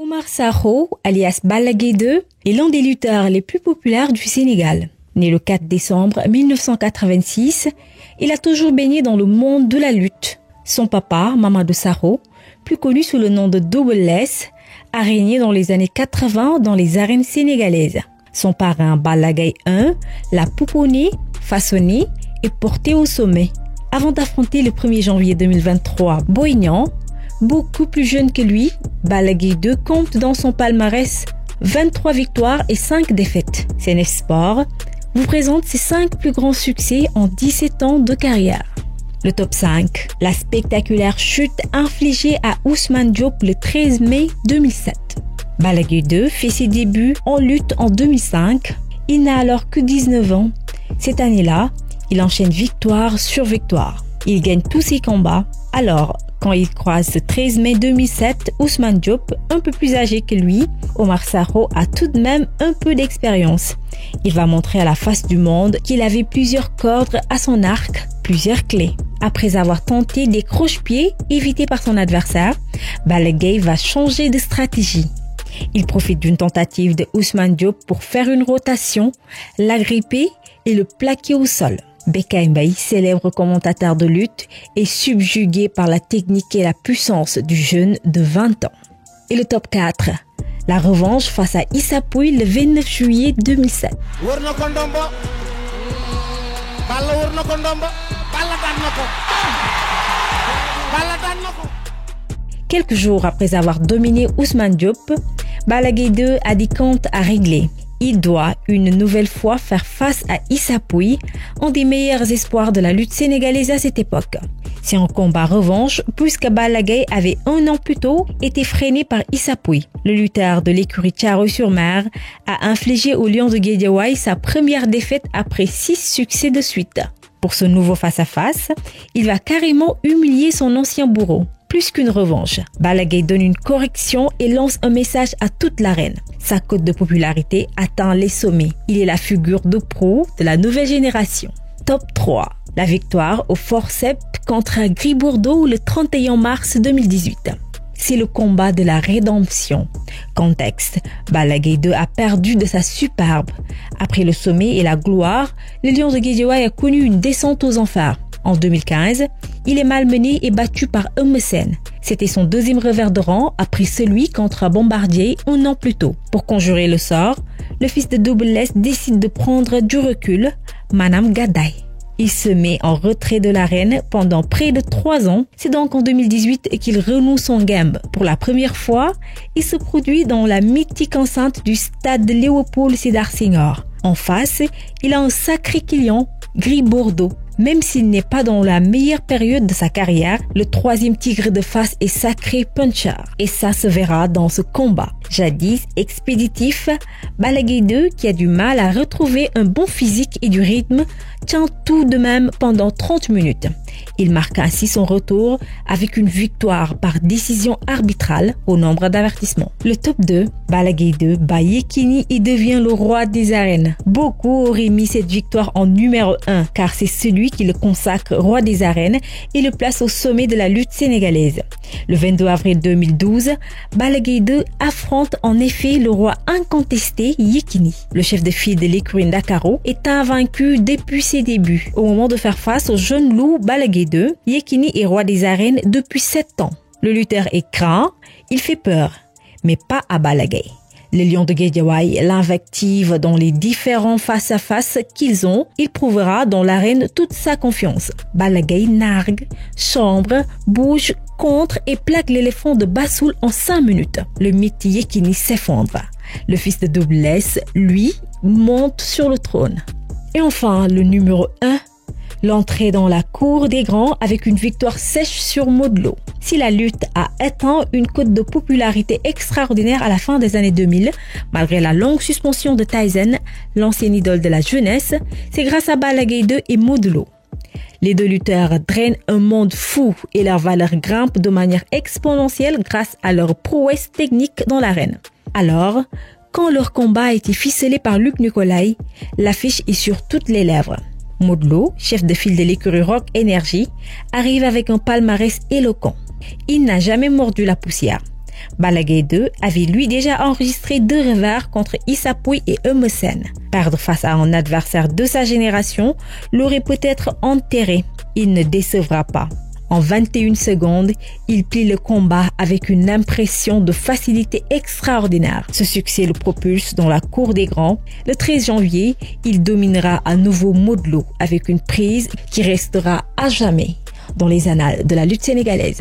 Oumar Sakho, alias Balla Gaye 2, est l'un des lutteurs les plus populaires du Sénégal. Né le 4 décembre 1986, il a toujours baigné dans le monde de la lutte. Son papa, Mamadou Sakho, plus connu sous le nom de Double Less, a régné dans les années 80 dans les arènes sénégalaises. Son parrain Balla Gaye 1 l'a pouponné, façonné et porté au sommet. Avant d'affronter le 1er janvier 2023 Boy Niang, beaucoup plus jeune que lui, Balla Gaye 2 compte dans son palmarès 23 victoires et 5 défaites. CNF Sport vous présente ses 5 plus grands succès en 17 ans de carrière. Le top 5, la spectaculaire chute infligée à Ousmane Diop le 13 mai 2007. Balla Gaye 2 fait ses débuts en lutte en 2005. Il n'a alors que 19 ans. Cette année-là, il enchaîne victoire sur victoire. Il gagne tous ses combats. Alors, quand il croise le 13 mai 2007, Ousmane Diop, un peu plus âgé que lui, Oumar Sakho a tout de même un peu d'expérience. Il va montrer à la face du monde qu'il avait plusieurs cordes à son arc, plusieurs clés. Après avoir tenté des croche-pieds évités par son adversaire, Balla Gaye va changer de stratégie. Il profite d'une tentative de Ousmane Diop pour faire une rotation, l'agripper et le plaquer au sol. Bécaye Mbaye, célèbre commentateur de lutte, est subjugué par la technique et la puissance du jeune de 20 ans. Et le top 4, la revanche face à Issa Pouye le 29 juillet 2007. Quelques jours après avoir dominé Ousmane Diop, Balla Gaye 2 a des comptes à régler. Il doit une nouvelle fois faire face à Issa Pouye, un des meilleurs espoirs de la lutte sénégalaise à cette époque. C'est un combat revanche puisque Balla Gaye avait 1 an plus tôt été freiné par Issa Pouye. Le lutteur de l'écurie Thiaroye-sur-Mer a infligé au Lion de Guédiawaye sa première défaite après 6 succès de suite. Pour ce nouveau face-à-face, il va carrément humilier son ancien bourreau. Plus qu'une revanche, Balla Gaye donne une correction et lance un message à toute l'arène. Sa cote de popularité atteint les sommets. Il est la figure de proue de la nouvelle génération. Top 3. La victoire au forceps contre Gris Bourdeau le 31 mars 2018. C'est le combat de la rédemption. Contexte, Balla Gaye 2 a perdu de sa superbe. Après le sommet et la gloire, le Lion de Guédiawaye a connu une descente aux enfers. En 2015, il est malmené et battu par Eumeu Sène. C'était son 2e revers de rang après celui contre Bombardier 1 an plus tôt. Pour conjurer le sort, le fils de Double Less décide de prendre du recul, Manam Gadaye. Il se met en retrait de l'arène pendant près de 3 ans. C'est donc en 2018 qu'il renoue son game. Pour la première fois, il se produit dans la mythique enceinte du stade Léopold Sédar Senghor. En face, il a un sacré client, Gris Bourdeau. Même s'il n'est pas dans la meilleure période de sa carrière, le 3e tigre de face est sacré puncher. Et ça se verra dans ce combat. Jadis expéditif, Balla Gaye 2, qui a du mal à retrouver un bon physique et du rythme, tient tout de même pendant 30 minutes. Il marque ainsi son retour avec une victoire par décision arbitrale au nombre d'avertissements. Le top 2, Balla Gaye 2 bat Yekini et devient le roi des arènes. Beaucoup auraient mis cette victoire en numéro 1 car c'est celui qui le consacre roi des arènes et le place au sommet de la lutte sénégalaise. Le 22 avril 2012, Balla Gaye 2 affronte en effet le roi incontesté Yekini. Le chef de file de l'écurie Ndakaro est invaincu depuis ses débuts. Au moment de faire face au jeune loup Balla Gaye 2, Yekini est roi des arènes depuis 7 ans. Le lutteur est craint, il fait peur, mais pas à Balla Gaye. Les Lions de Guédiawaye l'invective dans les différents face-à-face qu'ils ont. Il prouvera dans l'arène toute sa confiance. Balla Gaye nargue, chambre, bouge, contre et plaque l'éléphant de Bassoul en 5 minutes. Le mythe Yekini s'effondre. Le fils de Double Less, lui, monte sur le trône. Et enfin, le numéro 1, l'entrée dans la cour des grands avec une victoire sèche sur Modou Lo. Si la lutte a atteint une cote de popularité extraordinaire à la fin des années 2000, malgré la longue suspension de Tyson, l'ancienne idole de la jeunesse, c'est grâce à Balla Gaye 2 et Modou Lo. Les 2 lutteurs drainent un monde fou et leur valeur grimpe de manière exponentielle grâce à leur prouesse technique dans l'arène. Alors, quand leur combat a été ficelé par Luc Nicolaï, l'affiche est sur toutes les lèvres. Modou Lo, chef de file de l'écurie Rock Énergie, arrive avec un palmarès éloquent. Il n'a jamais mordu la poussière. Balla Gaye 2 avait lui déjà enregistré 2 revers contre Issa Pouye et Eumeu Sène. Perdre face à un adversaire de sa génération l'aurait peut-être enterré. Il ne décevra pas. En 21 secondes, il plie le combat avec une impression de facilité extraordinaire. Ce succès le propulse dans la cour des grands. Le 13 janvier, il dominera à nouveau Modou Lô avec une prise qui restera à jamais dans les annales de la lutte sénégalaise.